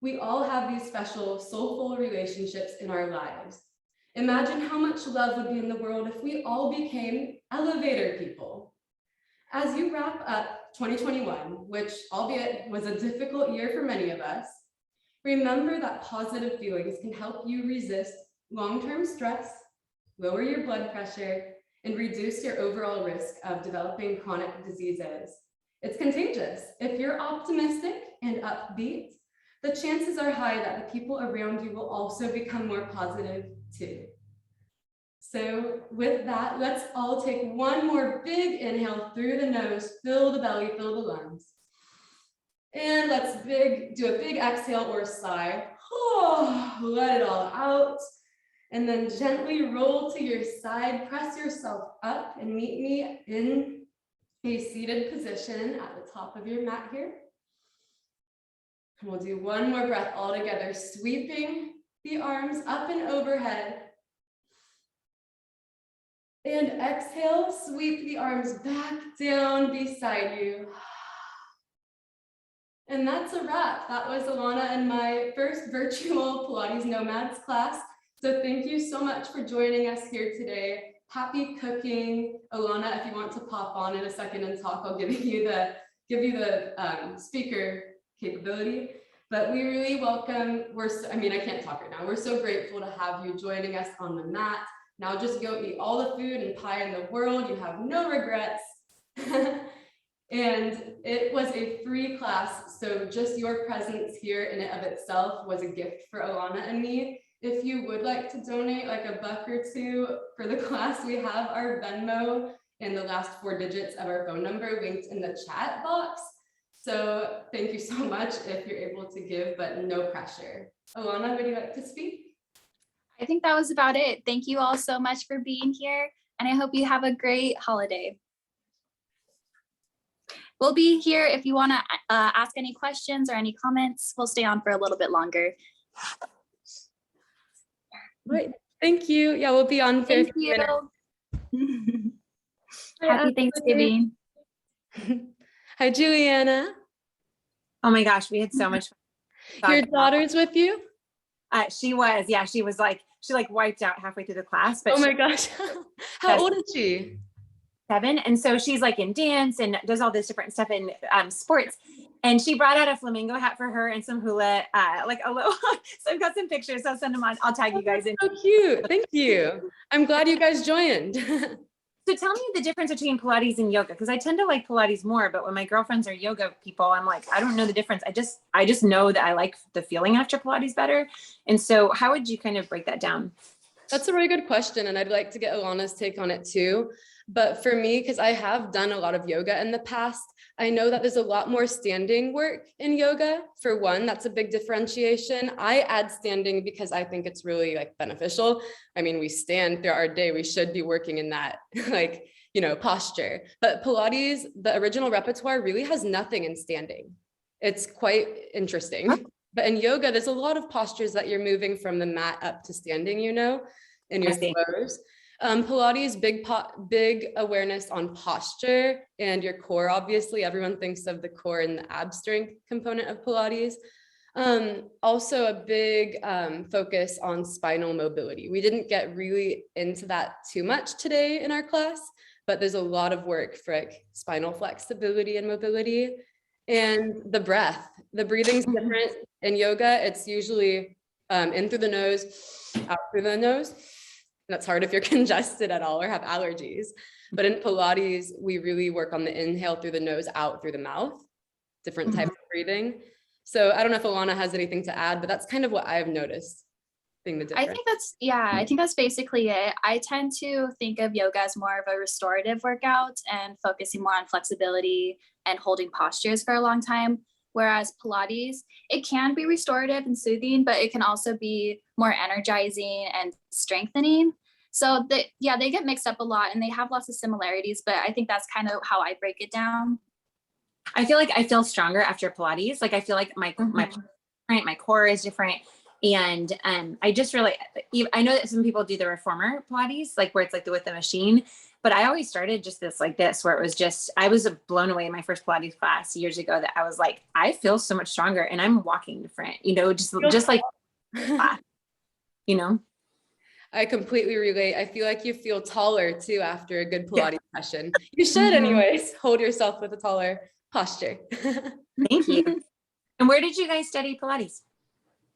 We all have these special soulful relationships in our lives. Imagine how much love would be in the world if we all became elevator people. As you wrap up 2021, which albeit was a difficult year for many of us, remember that positive feelings can help you resist long-term stress, lower your blood pressure, and reduce your overall risk of developing chronic diseases. It's contagious. If you're optimistic and upbeat, the chances are high that the people around you will also become more positive too. So with that, let's all take one more big inhale through the nose, fill the belly, fill the lungs. And let's do a big exhale or sigh. Oh, let it all out. And then gently roll to your side, press yourself up and meet me in a seated position at the top of your mat here. And we'll do one more breath all together, sweeping the arms up and overhead. And exhale, sweep the arms back down beside you. And that's a wrap. That was Alana and my first virtual Pilates Nomads class. So thank you so much for joining us here today. Happy cooking. Alana, if you want to pop on in a second and talk, I'll give you the speaker capability. But we really welcome, I can't talk right now. We're so grateful to have you joining us on the mat. Now just go eat all the food and pie in the world. You have no regrets. And it was a free class. So just your presence here in and of itself was a gift for Alana and me. If you would like to donate like $1 or $2 for the class, we have our Venmo and the last 4 digits of our phone number linked in the chat box. So thank you so much if you're able to give, but no pressure. Alana, would you like to speak?
I think that was about it. Thank you all so much for being here, and I hope you have a great holiday. We'll be here if you want to ask any questions or any comments. We'll stay on for a little bit longer.
Great. Thank you. Yeah, we'll be on.
Thank you. Happy Thanksgiving.
Hi, Juliana.
Oh my gosh, we had so much fun.
Your daughter's with you?
She was she wiped out halfway through the class. But
oh my gosh. How old is she?
7. And so she's like in dance and does all this different stuff in sports. And she brought out a flamingo hat for her and some hula, like a little, so I've got some pictures. I'll send them on. I'll tag you guys in.
So cute. Thank you. I'm glad you guys joined.
So tell me the difference between Pilates and yoga, because I tend to like Pilates more, but when my girlfriends are yoga people, I'm like, I don't know the difference. I just know that I like the feeling after Pilates better. And so how would you kind of break that down?
That's a really good question, and I'd like to get Alana's take on it too. But for me, because I have done a lot of yoga in the past, I know that there's a lot more standing work in yoga. For one, that's a big differentiation. I add standing because I think it's really like beneficial. I mean, we stand throughout our day. We should be working in that like, posture. But Pilates, the original repertoire really has nothing in standing. It's quite interesting. But in yoga, there's a lot of postures that you're moving from the mat up to standing, in your flows. Pilates, big awareness on posture and your core. Obviously, everyone thinks of the core and the ab strength component of Pilates. Also a big focus on spinal mobility. We didn't get really into that too much today in our class, but there's a lot of work for like spinal flexibility and mobility. And the breath, the breathing's different in yoga. It's usually in through the nose, out through the nose. That's hard if you're congested at all or have allergies. But in Pilates, we really work on the inhale through the nose, out through the mouth, different types of breathing. So I don't know if Alana has anything to add, but that's kind of what I've noticed being the difference.
I think that's basically it. I tend to think of yoga as more of a restorative workout and focusing more on flexibility and holding postures for a long time. Whereas Pilates, it can be restorative and soothing, but it can also be more energizing and strengthening. So they get mixed up a lot and they have lots of similarities, but I think that's kind of how I break it down.
I feel like I feel stronger after Pilates. Like I feel like my core is different. And I just really, I know that some people do the reformer Pilates, like where it's like with the machine, but I always started just like this, where it was just, I was blown away in my first Pilates class years ago that I was like, I feel so much stronger and I'm walking different, just like,
I completely relate. I feel like you feel taller too after a good Pilates session. You should anyways, hold yourself with a taller posture.
Thank you. And where did you guys study Pilates?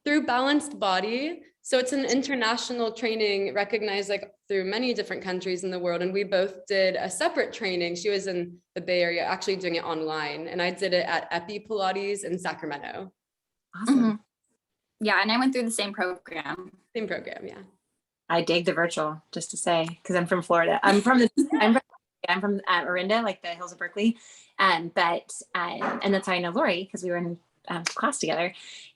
Through Balanced Body. So it's an international training recognized like through many different countries in the world. And we both did a separate training. She was in the Bay Area, actually doing it online. And I did it at Epi Pilates in Sacramento.
Awesome.
Yeah. And I went through the same program.
Same program. Yeah. I
dig the virtual, just to say, because I'm from Florida. I'm from Orinda, like the hills of Berkeley. And that's how I know Lori, because we were in class together.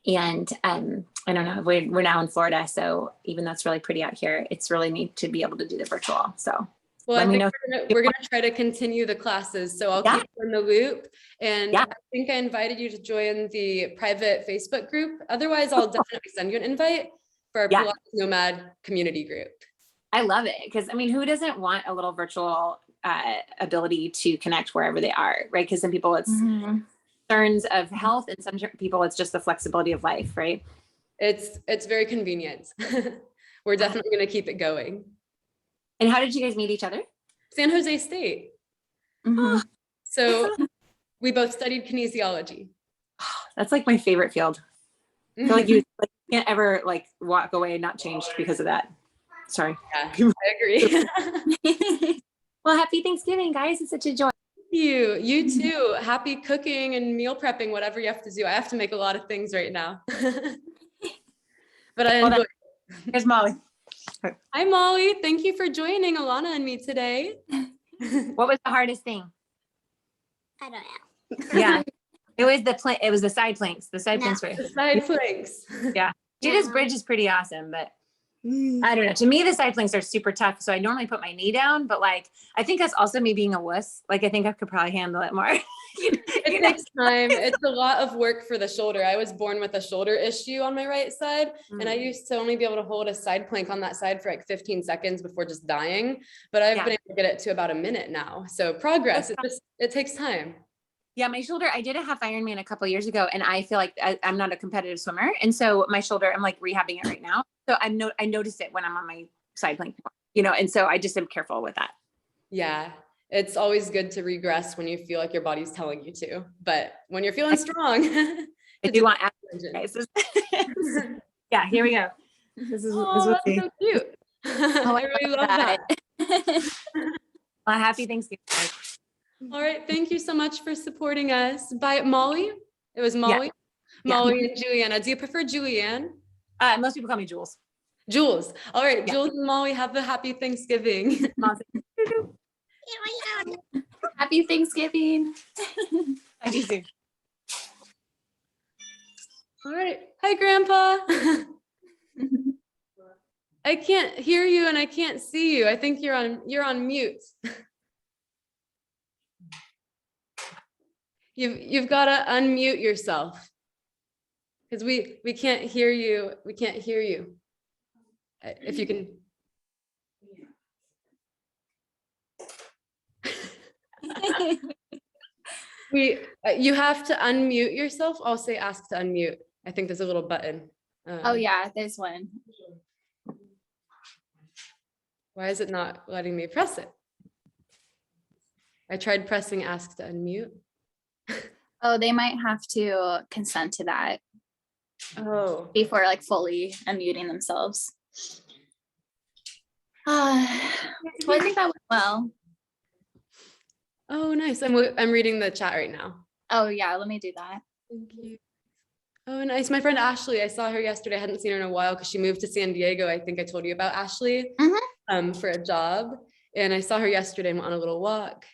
And I don't know, we're now in Florida, so even though it's really pretty out here, it's really neat to be able to do the virtual. So
well, I think we're gonna try to continue the classes, so I'll keep you in the loop. And I think I invited you to join the private Facebook group. Otherwise, I'll definitely send you an invite for our Pilates Nomad community group. I
love it, because I mean, who doesn't want a little virtual ability to connect wherever they are, right? Because some people it's concerns of health, and some people it's just the flexibility of life, right?
It's very convenient. We're definitely going to keep it going.
And how did you guys meet each other?
San Jose State. So we both studied kinesiology.
That's like my favorite field. I feel like you can't ever like walk away and not changed because of that. Sorry.
Yeah, I agree.
Well, happy Thanksgiving, guys. It's such a joy.
You too. Happy cooking and meal prepping, whatever you have to do. I have to make a lot of things right now. But I enjoy it.
Here's Molly.
Hi, Molly. Thank you for joining Alana and me today.
What was the hardest thing?
I don't know.
Yeah. It was the side planks. The side planks were.
The side planks.
Yeah. Judith's bridge is pretty awesome, but I don't know. To me, the side planks are super tough. So I normally put my knee down, but like, I think that's also me being a wuss. Like, I think I could probably handle it more.
It takes time. It's a lot of work for the shoulder. I was born with a shoulder issue on my right side. And I used to only be able to hold a side plank on that side for like 15 seconds before just dying. But I've been able to get it to about a minute now. So progress, it takes time.
Yeah, my shoulder, I did a half Ironman a couple of years ago, and I feel like I'm not a competitive swimmer. And so my shoulder, I'm like rehabbing it right now. So I notice it when I'm on my side plank, and so I just am careful with that.
Yeah. It's always good to regress when you feel like your body's telling you to, but when you're feeling strong.
If you want exercises. Yeah, here we go. This is
so cute. I really love that.
Well, happy Thanksgiving.
All right. Thank you so much for supporting us. By Molly. It was Molly.
Yeah.
Molly and Juliana. Do you prefer Julianne?
Most people call me Jules.
Jules. All right.
Yeah.
Jules and Molly, have a happy Thanksgiving.
Happy Thanksgiving.
I do too.
All right. Hi, Grandpa. I can't hear you and I can't see you. I think you're on mute. You've got to unmute yourself because we can't hear you. We can't hear you. If you can. You have to unmute yourself. I'll say ask to unmute. I think there's a little button.
Oh yeah, there's one.
Why is it not letting me press it? I tried pressing ask to unmute.
Oh, they might have to consent to that
Oh,
before like fully unmuting themselves. Well, I think that went well.
oh, nice. I'm reading the chat right now.
Oh yeah, let me do that.
Thank you. Oh, nice. My friend Ashley, I saw her yesterday. I hadn't seen her in a while because she moved to San Diego. I think I told you about Ashley for a job. And I saw her yesterday on a little walk.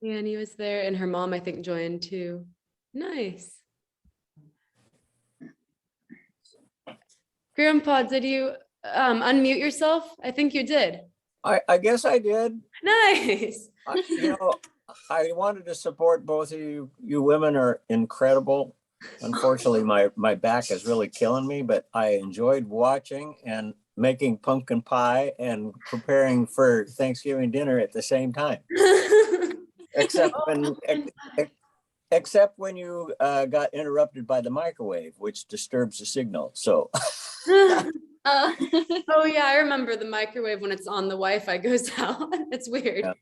And he was there and her mom, I think, joined too. Nice. Grandpa, did you unmute yourself? I think you did.
I guess I did.
Nice.
I wanted to support both of you. You women are incredible. Unfortunately, my back is really killing me, but I enjoyed watching and making pumpkin pie and preparing for Thanksgiving dinner at the same time. Except when you got interrupted by the microwave, which disturbs the signal. So.
Oh yeah, I remember the microwave when it's on, the Wi-Fi goes out. It's weird. Yeah.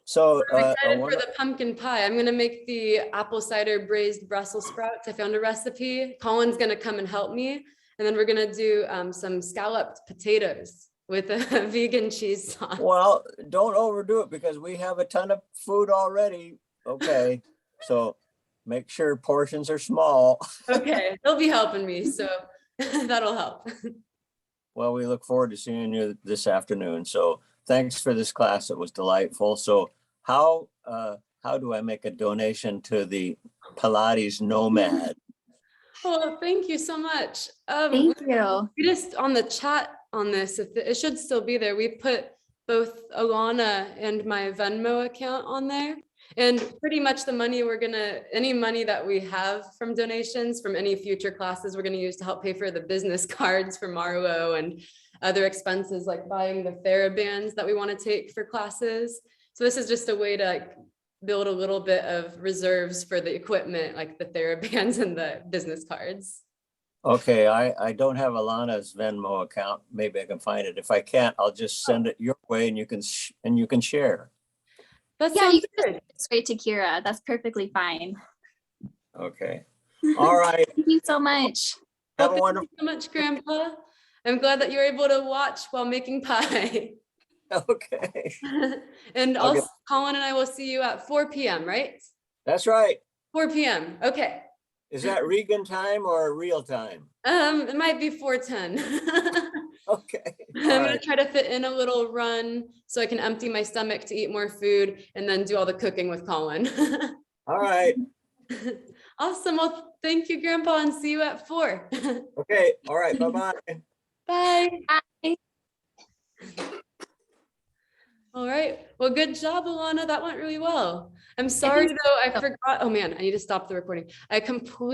So
I'm excited for the pumpkin pie. I'm gonna make the apple cider braised Brussels sprouts. I found a recipe. Colin's gonna come and help me, and then we're gonna do some scalloped potatoes with a vegan cheese sauce.
Well, don't overdo it because we have a ton of food already. Okay, so make sure portions are small.
Okay, they'll be helping me, so that'll help.
Well, we look forward to seeing you this afternoon. So thanks for this class. It was delightful. So how do I make a donation to the Pilates Nomad?
Oh, thank you so much.
Thank you.
We just on the chat on this, it should still be there. We put both Alana and my Venmo account on there. And pretty much the money any money that we have from donations from any future classes, we're gonna use to help pay for the business cards for Marlo and other expenses like buying the TheraBands that we wanna take for classes. So this is just a way to build a little bit of reserves for the equipment, like the TheraBands and the business cards.
Okay, I don't have Alana's Venmo account. Maybe I can find it. If I can't, I'll just send it your way and you can share.
That
Yeah, you
sounds
can
good.
just straight to Kira. That's perfectly fine.
Okay. All right.
Thank you so much.
Have
Well,
a wonderful.
thank you so much, Grandpa. I'm glad that you're able to watch while making pie.
Okay.
And Colin and I will see you at 4 p.m., right?
That's right.
4 p.m. Okay.
Is that Regan time or real time?
It might be 4:10.
Okay.
I'm gonna try to fit in a little run so I can empty my stomach to eat more food and then do all the cooking with Colin.
All right.
Awesome. Well, thank you, Grandpa, and see you at 4.
Okay. All right. Bye-bye.
Bye.
Bye.
All right. Well, good job, Alana. That went really well. I'm sorry though, I forgot. Oh man, I need to stop the recording. I completely